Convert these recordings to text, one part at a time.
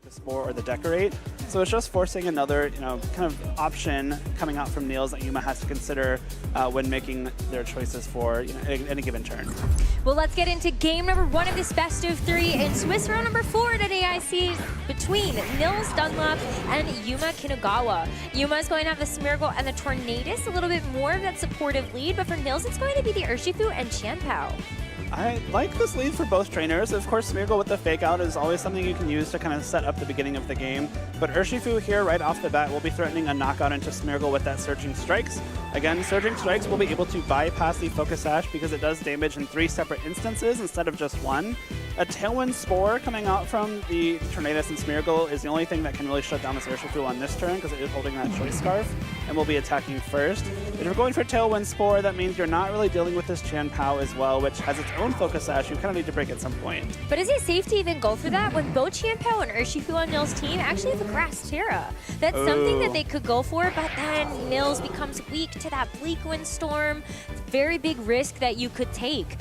the Spore or the Decorate. So it's just forcing another, kind of option coming out from Nils that Yuma has to consider when making their choices for any given turn. Well, let's get into game number 1 of this best of 3 in Swiss round number 4 at AIC between Nils, Dunlap, and Yuma, Kinugawa. Yuma is going to have the Smeargle and the Tornadus, a little bit more of that supportive lead, but for Nils, it's going to be the Urshifu and Qianpao. I like this lead for both trainers. Of course, Smeargle with the Fake Out is always something you can use to kind of set up the beginning of the game. But Urshifu here, right off the bat, will be threatening a knockout into Smeargle with that Surging Strikes. Again, Surging Strikes will be able to bypass the Focus Sash because it does damage in 3 separate instances instead of just 1. A Tailwind Spore coming out from the Tornadus and Smeargle is the only thing that can really shut down this Urshifu on this turn because it is holding that Choice Scarf and will be attacking first. If you're going for Tailwind Spore, that means you're not really dealing with this Qianpao as well, which has its own Focus Sash you kind of need to break at some point. But is it safe to even go for that when both Qianpao and Urshifu on Nils' team actually have a Grass Terra? That's something that they could go for, but then Nils becomes weak to that Bleak Windstorm. Very big risk that you could take.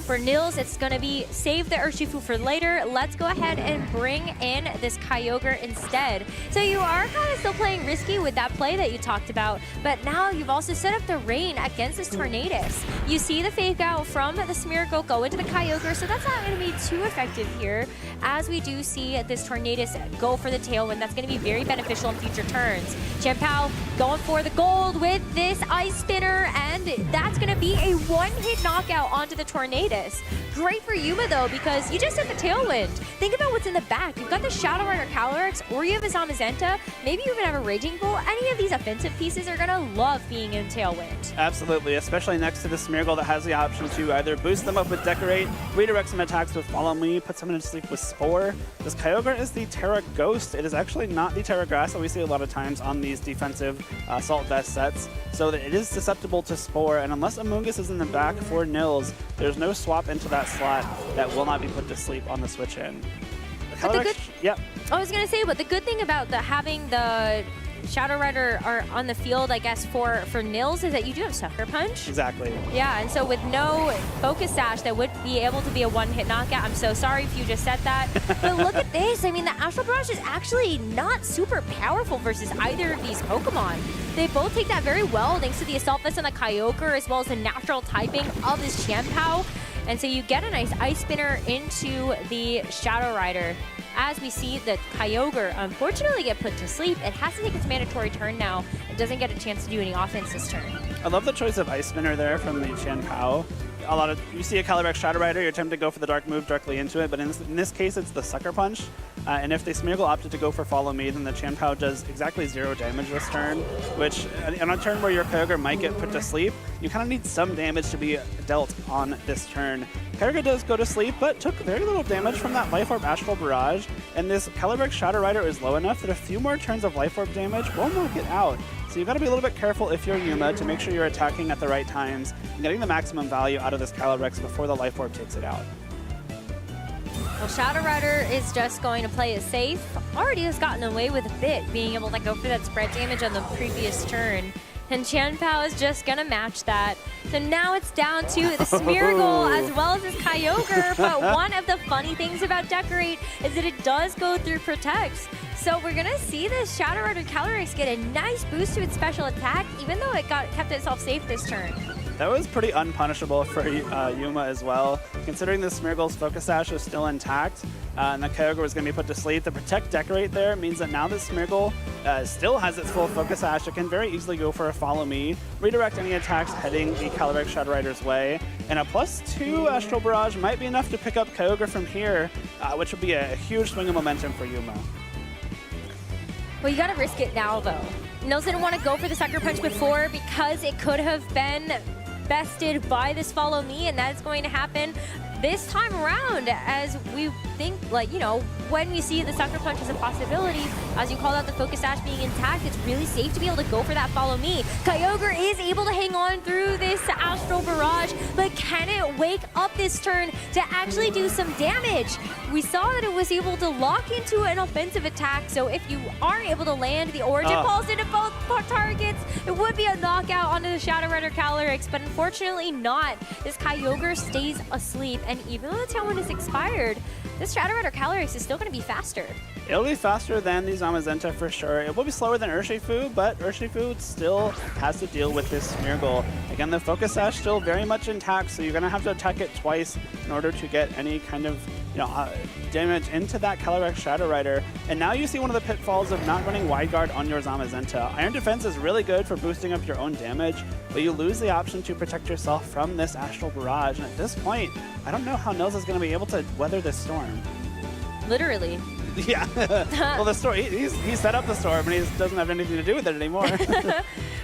For Nils, it's going to be save the Urshifu for later. Let's go ahead and bring in this Kyogre instead. So you are kind of still playing risky with that play that you talked about, but now you've also set up the rain against this Tornadus. You see the Fake Out from the Smeargle go into the Kyogre, so that's not going to be too effective here, as we do see this Tornadus go for the Tailwind. That's going to be very beneficial in future turns. Qianpao going for the gold with this Ice Spinner, and that's going to be a one-hit knockout onto the Tornadus. Great for Yuma though, because you just hit the Tailwind. Think about what's in the back. You've got the Shadow Rider Calyrex, or you have a Zamazenta, maybe you even have a Raging Bull. Any of these offensive pieces are gonna love being in Tailwind. Absolutely, especially next to the Smeargle that has the option to either boost them up with Decorate, redirect some attacks with Follow Me, put someone to sleep with Spore. This Kyogre is the Terra Ghost. It is actually not the Terra Grass that we see a lot of times on these defensive Assault Vest sets, so that it is susceptible to Spore, and unless Amoonguss is in the back for Nils, there's no swap into that slot that will not be put to sleep on the switch in. Yep. I was gonna say, but the good thing about having the Shadow Rider on the field, I guess, for Nils is that you do have Sucker Punch. Exactly. Yeah, and so with no Focus Sash, that would be able to be a one-hit knockout. I'm so sorry if you just said that. But look at this. I mean, the Astral Barrage is actually not super powerful versus either of these Pokemon. They both take that very well thanks to the Assault Vest and the Kyogre, as well as the natural typing of this Qianpao. And so you get a nice Ice Spinner into the Shadow Rider. As we see the Kyogre unfortunately get put to sleep, it has to take its mandatory turn now. It doesn't get a chance to do any offense this turn. I love the choice of Ice Spinner there from the Qianpao. You see a Calyrex Shadow Rider, you're tempted to go for the Dark move directly into it, but in this case, it's the Sucker Punch. And if the Smeargle opted to go for Follow Me, then the Qianpao does exactly 0 damage this turn, which on a turn where your Kyogre might get put to sleep, you kind of need some damage to be dealt on this turn. Kyogre does go to sleep, but took very little damage from that Life Orb Astral Barrage, and this Calyrex Shadow Rider is low enough that a few more turns of Life Orb damage will knock it out. So you've got to be a little bit careful if you're Yuma to make sure you're attacking at the right times and getting the maximum value out of this Calyrex before the Life Orb takes it out. Well, Shadow Rider is just going to play it safe. Already has gotten away with a bit, being able to go for that spread damage on the previous turn. And Qianpao is just going to match that. So now it's down to the Smeargle as well as this Kyogre. But one of the funny things about Decorate is that it does go through Protect. So we're going to see this Shadow Rider Calyrex get a nice boost to its special attack, even though it kept itself safe this turn. That was pretty unpunishable for Yuma as well, considering the Smeargle's Focus Sash is still intact, and the Kyogre was going to be put to sleep. The Protect Decorate there means that now that Smeargle still has its full Focus Sash, it can very easily go for a Follow Me, redirect any attacks heading the Calyrex Shadow Rider's way, and a +2 Astral Barrage might be enough to pick up Kyogre from here, which would be a huge swing of momentum for Yuma. Well, you gotta risk it now, though. Nils didn't want to go for the Sucker Punch before because it could have been bested by this Follow Me, and that's going to happen this time around, as we think, when we see the Sucker Punch as a possibility, as you called out the Focus Sash being intact, it's really safe to be able to go for that Follow Me. Kyogre is able to hang on through this Astral Barrage, but can it wake up this turn to actually do some damage? We saw that it was able to lock into an offensive attack, so if you are able to land the Origin Pulse into both targets, it would be a knockout onto the Shadow Rider Calyrex, but unfortunately not. This Kyogre stays asleep, and even though the Tailwind is expired, this Shadow Rider Calyrex is still going to be faster. It'll be faster than the Zamazenta for sure. It will be slower than Urshifu, but Urshifu still has to deal with this Smeargle. Again, the Focus Sash still very much intact, so you're going to have to attack it twice in order to get any kind of damage into that Calyrex Shadow Rider. And now you see one of the pitfalls of not running Wide Guard on your Zamazenta. Iron Defense is really good for boosting up your own damage, but you lose the option to protect yourself from this Astral Barrage. And at this point, I don't know how Nils is going to be able to weather this storm. Literally. Yeah. Well, the storm, he set up the storm, and he doesn't have anything to do with it anymore.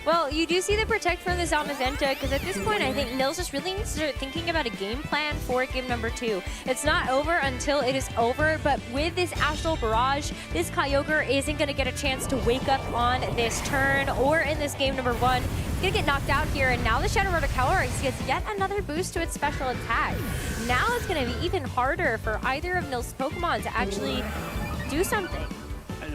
Well, you do see the protect from the Zamazenta, because at this point, I think Nils just really needs to start thinking about a game plan for game number 2. It's not over until it is over, but with this Astral Barrage, this Kyogre isn't going to get a chance to wake up on this turn or in this game number 1. It's going to get knocked out here, and now the Shadow Rider Calyrex gets yet another boost to its special attack. Now it's going to be even harder for either of Nils' Pokemon to actually do something.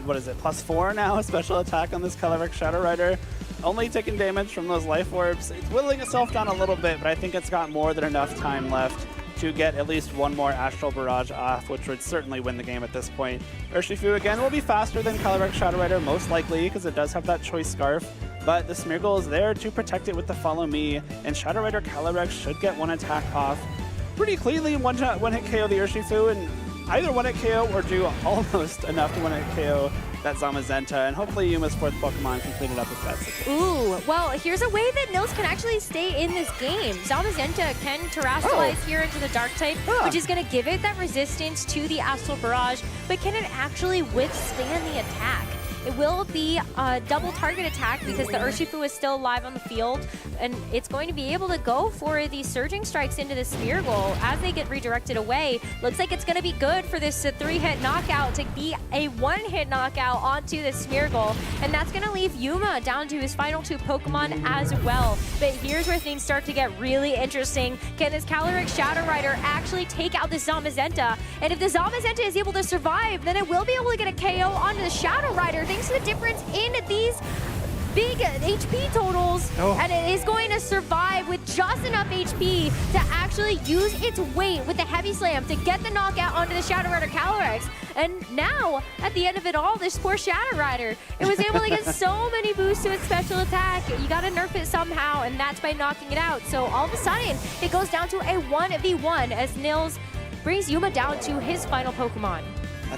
What is it, +4 now, special attack on this Calyrex Shadow Rider? Only taking damage from those Life Orbs. It's whittling itself down a little bit, but I think it's got more than enough time left to get at least one more Astral Barrage off, which would certainly win the game at this point. Urshifu, again, will be faster than Calyrex Shadow Rider, most likely, because it does have that Choice Scarf, but the Smeargle is there to protect it with the Follow Me, and Shadow Rider Calyrex should get one attack off pretty cleanly, one hit KO the Urshifu, and either one hit KO or do almost enough to one hit KO that Zamazenta, and hopefully Yuma's 4th Pokemon can clean it up if that's the case. Ooh, well, here's a way that Nils can actually stay in this game. Zamazenta can Terrasilize here into the Dark type, which is going to give it that resistance to the Astral Barrage, but can it actually withstand the attack? It will be a double target attack because the Urshifu is still alive on the field, and it's going to be able to go for these Surging Strikes into the Smeargle as they get redirected away. Looks like it's going to be good for this 3-hit knockout to be a 1-hit knockout onto the Smeargle, and that's going to leave Yuma down to his final 2 Pokemon as well. But here's where things start to get really interesting. Can this Calyrex Shadow Rider actually take out this Zamazenta? And if the Zamazenta is able to survive, then it will be able to get a KO onto the Shadow Rider, thanks to the difference in these big HP totals, and it is going to survive with just enough HP to actually use its weight with the Heavy Slam to get the knockout onto the Shadow Rider Calyrex. And now, at the end of it all, this poor Shadow Rider, it was able to get so many boosts to its special attack. You gotta nerf it somehow, and that's by knocking it out. So all of a sudden, it goes down to a 1v1 as Nils brings Yuma down to his final Pokemon.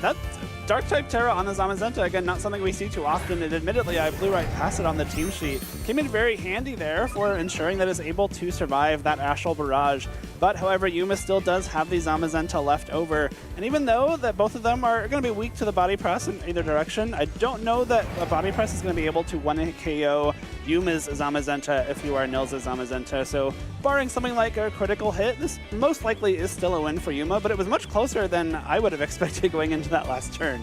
That Dark-type Terra on the Zamazenta, again, not something we see too often, and admittedly, I blew right past it on the team sheet. Came in very handy there for ensuring that it's able to survive that Astral Barrage. But, however, Yuma still does have the Zamazenta left over, and even though that both of them are going to be weak to the Body Press in either direction, I don't know that a Body Press is going to be able to one-hit KO Yuma's Zamazenta if you are Nils' Zamazenta. So, barring something like a critical hit, this most likely is still a win for Yuma, but it was much closer than I would have expected going into that last turn.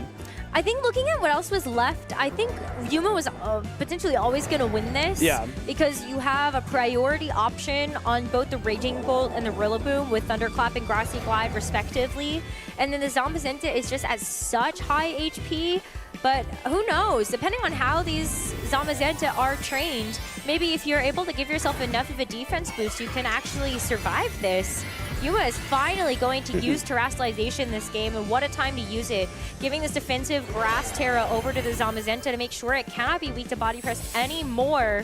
I think looking at what else was left, I think Yuma was potentially always going to win this. Yeah. Because you have a priority option on both the Raging Bolt and the Rillaboom with Thunderclap and Grassy Glide respectively. And then the Zamazenta is just at such high HP. But who knows? Depending on how these Zamazenta are trained, maybe if you're able to give yourself enough of a defense boost, you can actually survive this. Yuma is finally going to use Terrasalization this game, and what a time to use it. Giving this defensive Grass Terra over to the Zamazenta to make sure it cannot be weak to Body Press anymore.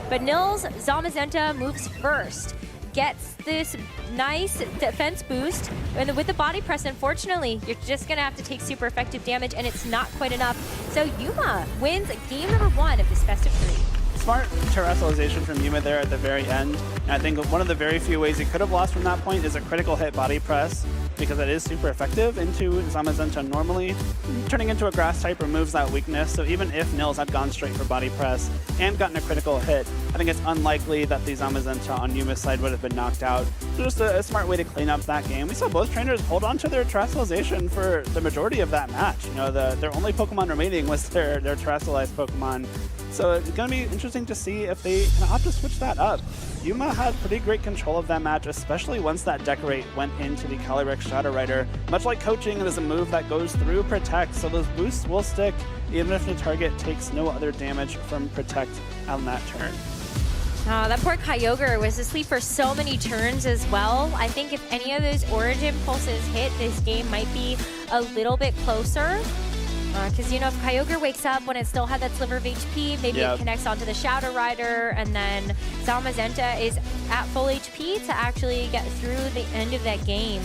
But Nils' Zamazenta moves first. Gets this nice defense boost, and with the Body Press, unfortunately, you're just going to have to take super effective damage, and it's not quite enough. So Yuma wins game number 1 of this best of 3. Smart Terrasalization from Yuma there at the very end. And I think one of the very few ways he could have lost from that point is a critical hit Body Press, because that is super effective into Zamazenta normally. Turning into a Grass type removes that weakness, so even if Nils had gone straight for Body Press and gotten a critical hit, I think it's unlikely that the Zamazenta on Yuma's side would have been knocked out. So just a smart way to clean up that game. We saw both trainers hold on to their Terrasalization for the majority of that match. You know, their only Pokemon remaining was their Terrasalized Pokemon. So it's going to be interesting to see if they can opt to switch that up. Yuma had pretty great control of that match, especially once that Decorate went into the Calyrex Shadow Rider. Much like coaching, it is a move that goes through Protect, so those boosts will stick even if the target takes no other damage from Protect on that turn. That poor Kyogre was asleep for so many turns as well. I think if any of those Origin pulses hit, this game might be a little bit closer. Because, you know, if Kyogre wakes up when it still had that sliver of HP, maybe it connects onto the Shadow Rider, and then Zamazenta is at full HP to actually get through the end of that game.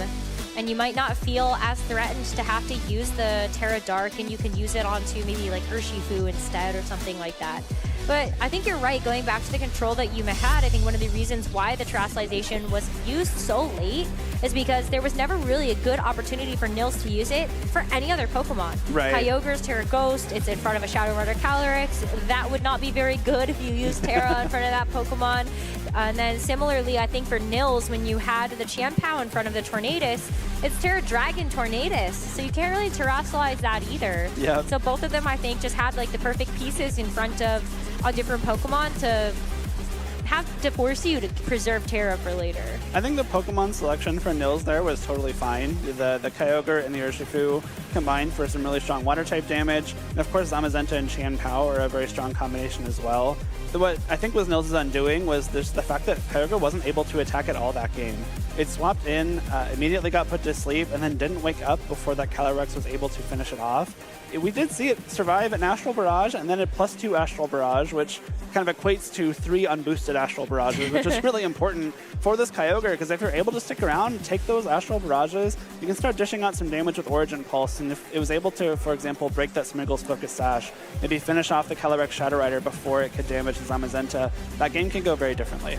And you might not feel as threatened to have to use the Terra Dark, and you can use it onto maybe like Urshifu instead or something like that. But I think you're right, going back to the control that Yuma had, I think one of the reasons why the Terrestrialization was used so late is because there was never really a good opportunity for Nils to use it for any other Pokemon. Right. Kyogre's Terra Ghost, it's in front of a Shadow Rider Calyrex. That would not be very good if you use Terra in front of that Pokemon. And then similarly, I think for Nils, when you had the Chien-Pao in front of the Tornadus, it's Terra Dragon Tornadus, so you can't really terrestrialize that either. Yep. So both of them, I think, just had like the perfect pieces in front of a different Pokemon to have to force you to preserve Terra for later. I think the Pokemon selection for Nils there was totally fine. The Kyogre and the Urshifu combined for some really strong water type damage. And of course, Zamazenta and Chien-Pao are a very strong combination as well. So what I think was Nils' undoing was the fact that Kyogre wasn't able to attack at all that game. It swapped in, immediately got put to sleep, and then didn't wake up before that Calyrex was able to finish it off. We did see it survive an Astral Barrage and then a +2 Astral Barrage, which kind of equates to 3 unboosted Astral Barrages, which is really important for this Kyogre, because if you're able to stick around and take those Astral Barrages, you can start dishing out some damage with Origin Pulse. And if it was able to, for example, break that Smeargle's Focus Sash, maybe finish off the Calyrex Shadow Rider before it could damage the Zamazenta, that game can go very differently.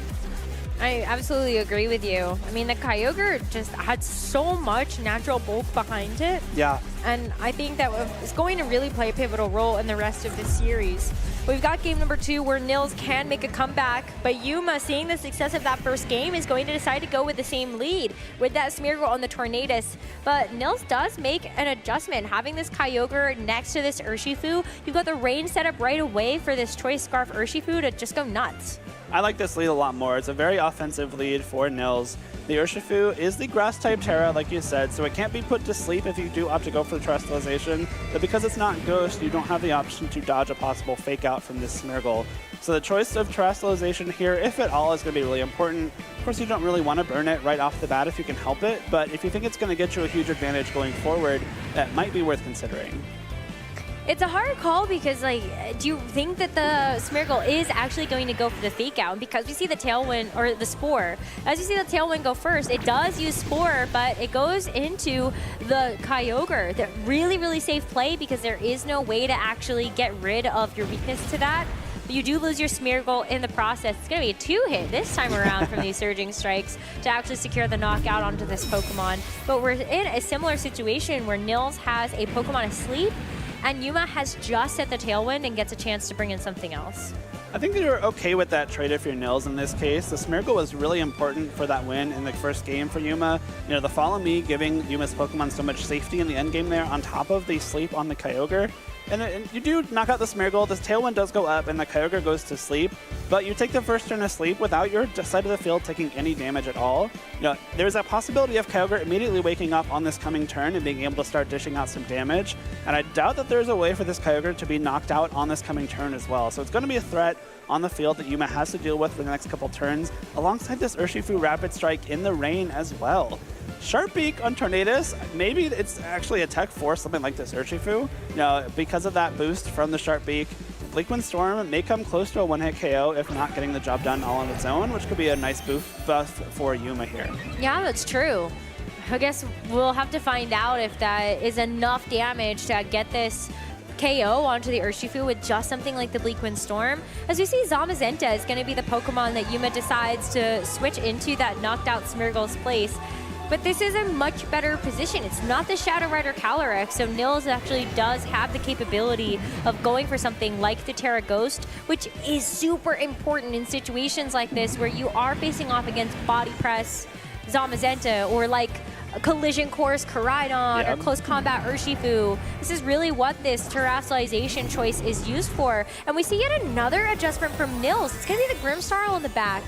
I absolutely agree with you. I mean, the Kyogre just had so much natural bulk behind it. Yeah. And I think that it's going to really play a pivotal role in the rest of the series. We've got game number 2 where Nils can make a comeback, but Yuma, seeing the success of that first game, is going to decide to go with the same lead with that Smeargle on the Tornadus. But Nils does make an adjustment. Having this Kyogre next to this Urshifu, you've got the range set up right away for this Choice Scarf Urshifu to just go nuts. I like this lead a lot more. It's a very offensive lead for Nils. The Urshifu is the Grass-type Terra, like you said, so it can't be put to sleep if you do opt to go for the Terrestrialization, but because it's not Ghost, you don't have the option to dodge a possible fake out from this Smeargle. So the choice of Terrestrialization here, if at all, is going to be really important. Of course, you don't really want to burn it right off the bat if you can help it, but if you think it's going to get you a huge advantage going forward, that might be worth considering. It's a hard call because, like, do you think that the Smeargle is actually going to go for the fake out? And because we see the Tailwind, or the Spore, as you see the Tailwind go first, it does use Spore, but it goes into the Kyogre. That really, really safe play because there is no way to actually get rid of your weakness to that. But you do lose your Smeargle in the process. It's going to be a 2-hit this time around from these Surging Strikes to actually secure the knockout onto this Pokemon. But we're in a similar situation where Nils has a Pokemon asleep, and Yuma has just set the Tailwind and gets a chance to bring in something else. I think you're okay with that trade if you're Nils in this case. The Smeargle was really important for that win in the first game for Yuma. You know, the Follow Me giving Yuma's Pokemon so much safety in the end game there on top of the sleep on the Kyogre. And you do knock out the Smeargle, the Tailwind does go up, and the Kyogre goes to sleep, but you take the first turn of sleep without your side of the field taking any damage at all. You know, there's a possibility of Kyogre immediately waking up on this coming turn and being able to start dishing out some damage, and I doubt that there's a way for this Kyogre to be knocked out on this coming turn as well. So it's going to be a threat on the field that Yuma has to deal with for the next couple turns, alongside this Urshifu Rapid Strike in the rain as well. Sharp Beak on Tornadus, maybe it's actually a tech for something like this Urshifu. You know, because of that boost from the Sharp Beak, Bleakwind Storm may come close to a one-hit KO, if not getting the job done all on its own, which could be a nice buff for Yuma here. Yeah, that's true. I guess we'll have to find out if that is enough damage to get this KO onto the Urshifu with just something like the Bleakwind Storm. As we see, Zamazenta is going to be the Pokemon that Yuma decides to switch into that knocked out Smeargle's place. But this is a much better position. It's not the Shadow Rider Calyrex, so Nils actually does have the capability of going for something like the Terra Ghost, which is super important in situations like this where you are facing off against Body Press Zamazenta or like a Collision Course Koraidon or Close Combat Urshifu. This is really what this Terrestrialization choice is used for. And we see yet another adjustment from Nils. It's going to be the Grimmsnarl in the back.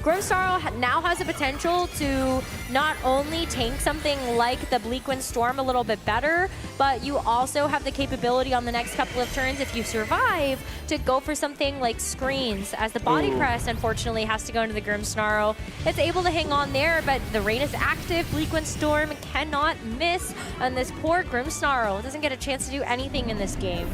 Grimmsnarl now has the potential to not only tank something like the Bleakwind Storm a little bit better, but you also have the capability on the next couple of turns, if you survive, to go for something like screens, as the body press, unfortunately, has to go into the Grimmsnarl. It's able to hang on there, but the rain is active. Bleakwind Storm cannot miss, and this poor Grimmsnarl doesn't get a chance to do anything in this game.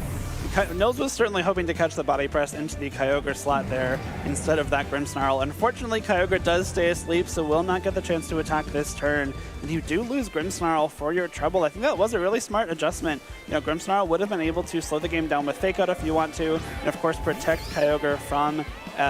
Nils was certainly hoping to catch the body press into the Kyogre slot there instead of that Grimmsnarl. Unfortunately, Kyogre does stay asleep, so will not get the chance to attack this turn. And you do lose Grimmsnarl for your trouble. I think that was a really smart adjustment. You know, Grimmsnarl would have been able to slow the game down with Fake Out if you want to, and of course protect Kyogre from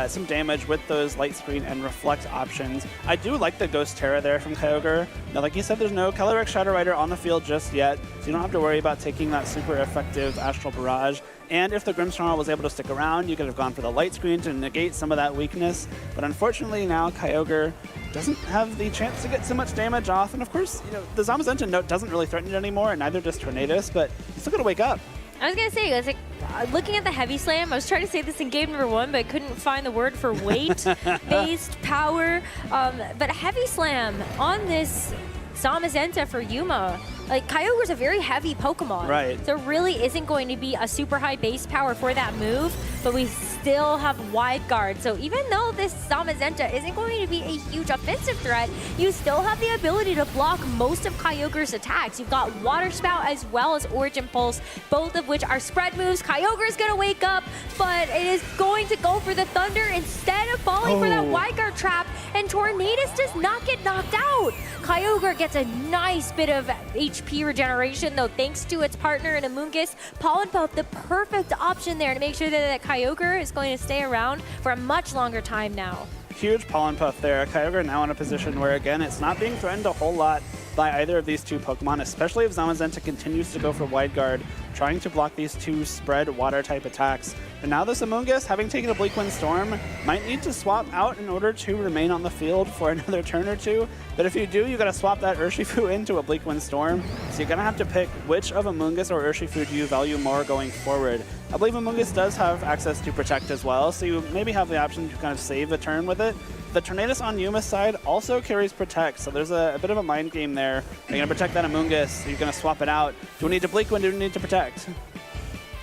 some damage with those Light Screen and Reflect options. I do like the Ghost Terra there from Kyogre. Now, like you said, there's no Calyrex Shadow Rider on the field just yet, so you don't have to worry about taking that super effective Astral Barrage. And if the Grimmsnarl was able to stick around, you could have gone for the Light Screen to negate some of that weakness. But unfortunately now, Kyogre doesn't have the chance to get so much damage off. And of course, you know, the Zamazenta note doesn't really threaten it anymore, and neither does Tornadus, but you still gotta wake up. I was gonna say, I was like, looking at the Heavy Slam, I was trying to say this in game number 1, but I couldn't find the word for weight-based power. But Heavy Slam on this Zamazenta for Yuma. Like, Kyogre's a very heavy Pokemon. Right. So really isn't going to be a super high base power for that move, but we still have Wide Guard. So even though this Zamazenta isn't going to be a huge offensive threat, you still have the ability to block most of Kyogre's attacks. You've got Water Spout as well as Origin Pulse, both of which are spread moves. Kyogre's gonna wake up, but it is going to go for the Thunder instead of falling for that Wide Guard trap, and Tornadus does not get knocked out. Kyogre gets a nice bit of HP regeneration, though, thanks to its partner in Amoonguss. Pollen Puff, the perfect option there to make sure that Kyogre is going to stay around for a much longer time now. Huge Pollen Puff there. Kyogre now in a position where, again, it's not being threatened a whole lot by either of these two Pokemon, especially if Zamazenta continues to go for Wide Guard, trying to block these two spread Water-type attacks. And now this Amoonguss, having taken a Bleakwind Storm, might need to swap out in order to remain on the field for another turn or two. But if you do, you gotta swap that Urshifu into a Bleakwind Storm. So you're gonna have to pick which of Amoonguss or Urshifu do you value more going forward. I believe Amoonguss does have access to Protect as well, so you maybe have the option to kind of save a turn with it. The Tornadus on Yuma's side also carries Protect, so there's a bit of a mind game there. You're going to protect that Amoonguss, you're going to swap it out. Do we need to Bleakwind, do we need to Protect?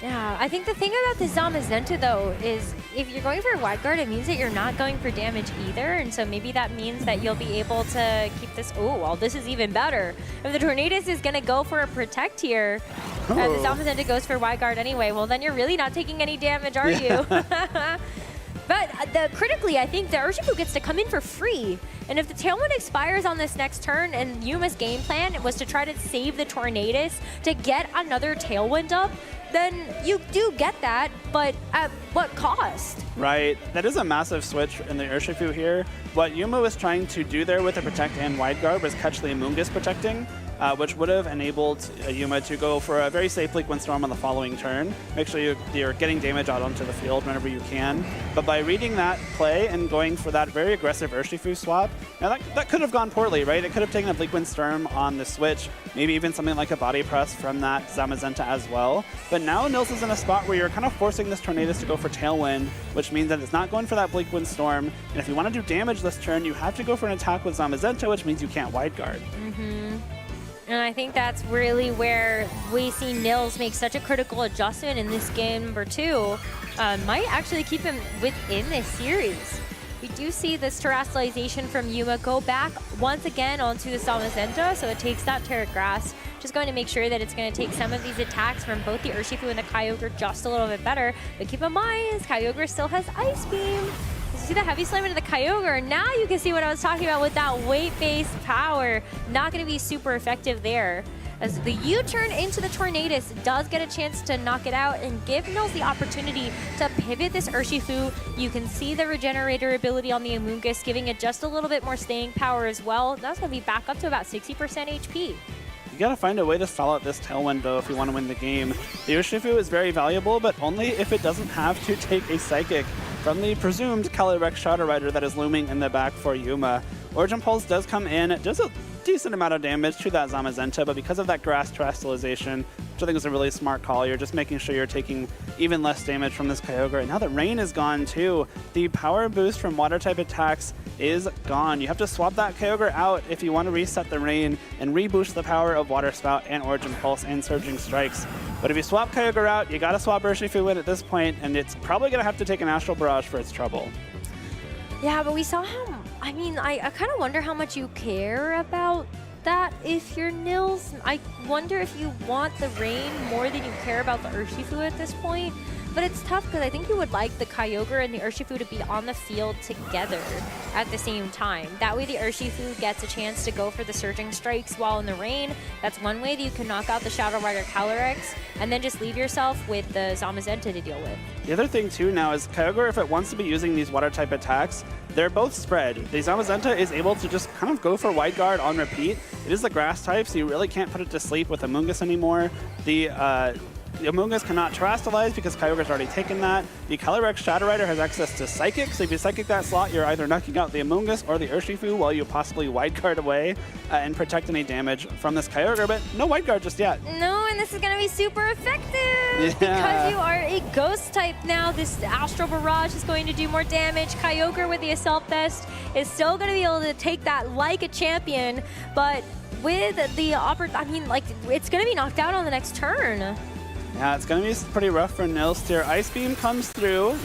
Yeah, I think the thing about the Zamazenta, though, is if you're going for a Wide Guard, it means that you're not going for damage either, and so maybe that means that you'll be able to keep this... Oh, well, this is even better. If the Tornadus is going to go for a Protect here, and the Zamazenta goes for Wide Guard anyway, well, then you're really not taking any damage, are you? But critically, I think the Urshifu gets to come in for free. And if the Tailwind expires on this next turn, and Yuma's game plan was to try to save the Tornadus to get another Tailwind up, then you do get that, but at what cost? Right. That is a massive switch in the Urshifu here. What Yuma was trying to do there with the Protect and Wide Guard was catch the Amoonguss protecting, which would have enabled Yuma to go for a very safe Bleakwind Storm on the following turn. Make sure you're getting damage out onto the field whenever you can. But by reading that play and going for that very aggressive Urshifu swap, now that could have gone poorly, right? It could have taken a Bleakwind Storm on the switch, maybe even something like a Body Press from that Zamazenta as well. But now Nils is in a spot where you're kind of forcing this Tornadus to go for Tailwind, which means that it's not going for that Bleakwind Storm. And if you want to do damage this turn, you have to go for an attack with Zamazenta, which means you can't Wide Guard. And I think that's really where we see Nils make such a critical adjustment in this game number 2. Might actually keep him within this series. We do see this Terastallization from Yuma go back once again onto the Zamazenta, so it takes that Terra Grass, just going to make sure that it's going to take some of these attacks from both the Urshifu and the Kyogre just a little bit better. But keep in mind, Kyogre still has Ice Beam. You see the Heavy Slam into the Kyogre. Now you can see what I was talking about with that weight-based power. Not going to be super effective there. As the U-turn into the Tornadus does get a chance to knock it out and give Nils the opportunity to pivot this Urshifu. You can see the Regenerator ability on the Amoonguss, giving it just a little bit more staying power as well. That's going to be back up to about 60% HP. You gotta find a way to stall out this Tailwind, though, if you want to win the game. The Urshifu is very valuable, but only if it doesn't have to take a Psychic from the presumed Calyrex Shadow Rider that is looming in the back for Yuma. Origin Pulse does come in, does a decent amount of damage to that Zamazenta, but because of that Grass Terastallization, which I think is a really smart call, you're just making sure you're taking even less damage from this Kyogre. And now that Rain is gone too, the power boost from Water-type attacks is gone. You have to swap that Kyogre out if you want to reset the rain and reboost the power of Water Spout and Origin Pulse and Surging Strikes. But if you swap Kyogre out, you got to swap Urshifu in at this point, and it's probably going to have to take an Astral Barrage for its trouble. Yeah, but we saw how, I mean, I kind of wonder how much you care about that if you're Nils. I wonder if you want the rain more than you care about the Urshifu at this point. But it's tough because I think you would like the Kyogre and the Urshifu to be on the field together at the same time. That way the Urshifu gets a chance to go for the Surging Strikes while in the rain. That's one way that you can knock out the Shadow Rider Calyrex and then just leave yourself with the Zamazenta to deal with. The other thing too now is Kyogre, if it wants to be using these water type attacks, they're both spread. The Zamazenta is able to just kind of go for Wide Guard on repeat. It is the grass type, so you really can't put it to sleep with Amoonguss anymore. The Amoonguss cannot Terastallize because Kyogre's already taken that. The Calyrex Shadow Rider has access to Psychic, so if you Psychic that slot, you're either knocking out the Amoonguss or the Urshifu while you possibly Wide Guard away and protect any damage from this Kyogre, but no Wide Guard just yet. No, and this is going to be super effective because you are a Ghost type now. This Astral Barrage is going to do more damage. Kyogre with the Assault Vest is still going to be able to take that like a champion, but with the it's going to be knocked out on the next turn. Yeah, it's going to be pretty rough for Nils here. Ice Beam comes through,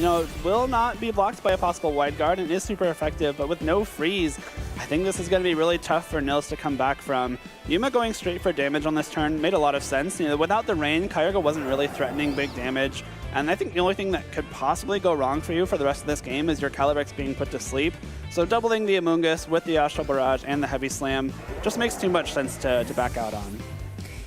will not be blocked by a possible Wide Guard and is super effective, but with no freeze, I think this is going to be really tough for Nils to come back from. Yuma going straight for damage on this turn made a lot of sense. Without the rain, Kyogre wasn't really threatening big damage, and I think the only thing that could possibly go wrong for you for the rest of this game is your Calyrex being put to sleep. So doubling the Amoonguss with the Astral Barrage and the Heavy Slam just makes too much sense to back out on.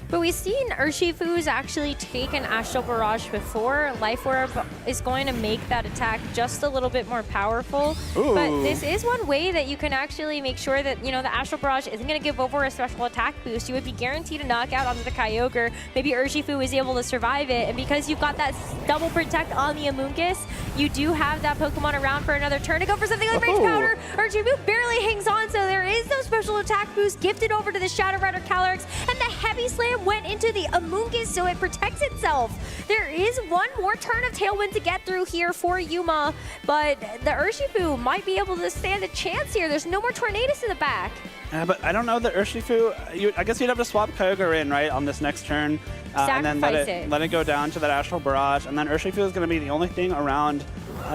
But we've seen Urshifu's actually take an Astral Barrage before. Life Orb is going to make that attack just a little bit more powerful. Ooh. But this is one way that you can actually make sure that, the Astral Barrage isn't going to give over a special attack boost. You would be guaranteed a knockout onto the Kyogre. Maybe Urshifu is able to survive it. And because you've got that double protect on the Amoonguss, you do have that Pokemon around for another turn to go for something like Range Powder. Urshifu barely hangs on, so there is no special attack boost gifted over to the Shadow Rider Calyrex. And the Heavy Slam went into the Amoonguss, so it protects itself. There is one more turn of Tailwind to get through here for Yuma, but the Urshifu might be able to stand a chance here. There's no more Tornadus in the back. But I don't know that Urshifu, I guess you'd have to swap Kyogre in, right, on this next turn. And then let it go down to that Astral Barrage, and then Urshifu is going to be the only thing around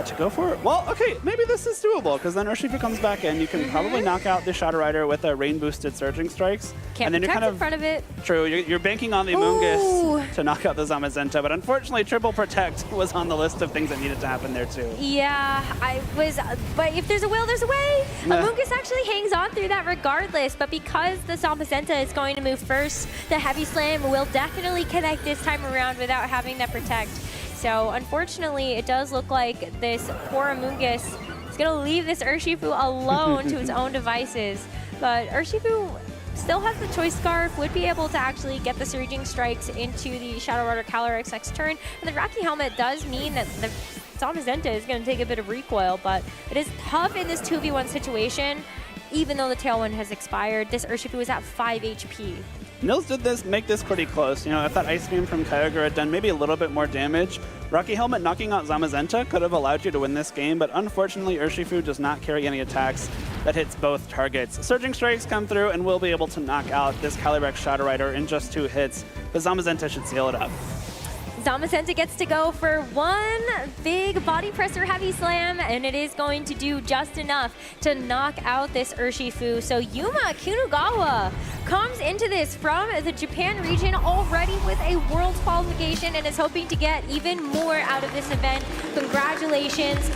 to go for it. Well, okay, maybe this is doable, because then Urshifu comes back in. You can probably knock out the Shadow Rider with a rain-boosted Surging Strikes. Can't and then you're kind of in front of it. True, you're banking on the Amoonguss to knock out the Zamazenta, but unfortunately, Triple Protect was on the list of things that needed to happen there, too. Yeah, but if there's a will, there's a way. Amoonguss actually hangs on through that regardless, but because the Zamazenta is going to move first, the Heavy Slam will definitely connect this time around without having that Protect. So unfortunately, it does look like this poor Amoonguss is going to leave this Urshifu alone to its own devices. But Urshifu still has the Choice Scarf, would be able to actually get the Surging Strikes into the Shadow Rider Calyrex next turn. And the Rocky Helmet does mean that the Zamazenta is going to take a bit of recoil, but it is tough in this 2v1 situation. Even though the Tailwind has expired, this Urshifu is at 5 HP. Nils did make this pretty close. If that Ice Beam from Kyogre had done maybe a little bit more damage, Rocky Helmet knocking out Zamazenta could have allowed you to win this game, but unfortunately Urshifu does not carry any attacks that hits both targets. Surging Strikes come through and will be able to knock out this Calyrex Shadow Rider in just 2 hits, but Zamazenta should seal it up. Zamazenta gets to go for one big body presser Heavy Slam, and it is going to do just enough to knock out this Urshifu. So Yuma Kinugawa comes into this from the Japan region already with a world qualification and is hoping to get even more out of this event. Congratulations.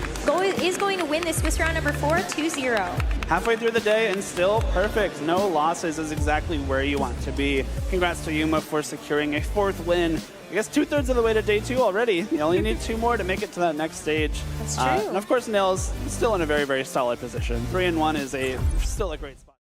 Is going to win this Swiss round number 4, 2-0. Halfway through the day and still perfect. No losses is exactly where you want to be. Congrats to Yuma for securing a 4th win. I guess 2/3 of the way to day 2 already. You only need 2 more to make it to that next stage. That's true. And of course, Nils still in a very, very solid position. 3-1 is still a great spot.